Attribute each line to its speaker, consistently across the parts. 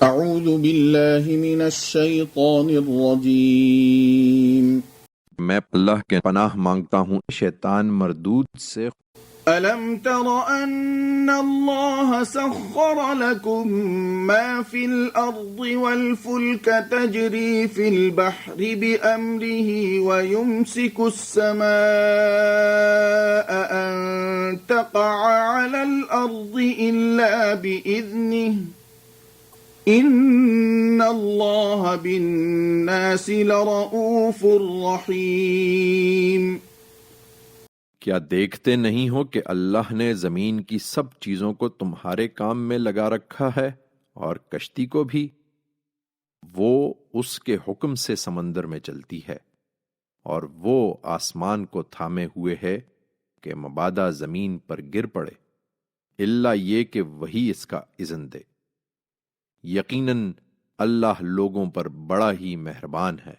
Speaker 1: اعوذ باللہ من الشیطان الرجیم
Speaker 2: میں اللہ کے پناہ مانگتا ہوں شیطان مردود سے۔
Speaker 1: ألم تر أن الله سخر لكم ما في الأرض والفلك تجري في البحر بأمره ويمسك السماء أن تقع على الأرض إلا بإذنه إن الله بالناس لرؤوف رحيم۔
Speaker 2: کیا دیکھتے نہیں ہو کہ اللہ نے زمین کی سب چیزوں کو تمہارے کام میں لگا رکھا ہے اور کشتی کو بھی؟ وہ اس کے حکم سے سمندر میں چلتی ہے اور وہ آسمان کو تھامے ہوئے ہے کہ مبادا زمین پر گر پڑے، الا یہ کہ وہی اس کا اذن دے۔ یقیناً اللہ لوگوں پر بڑا ہی مہربان ہے،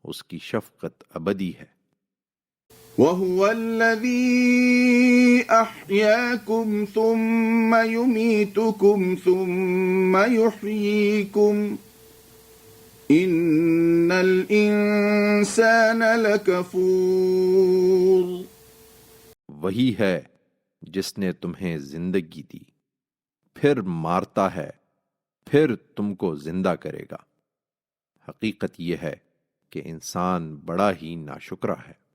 Speaker 2: اس کی شفقت ابدی ہے۔
Speaker 1: وَهُوَ الَّذِي أَحْيَاكُمْ ثُمَّ يُمِيتُكُمْ ثُمَّ يُحْيِيكُمْ إِنَّ الْإِنسَانَ لَكَفُورٌ۔
Speaker 2: وہی ہے جس نے تمہیں زندگی دی، پھر مارتا ہے، پھر تم کو زندہ کرے گا۔ حقیقت یہ ہے کہ انسان بڑا ہی ناشکرا ہے۔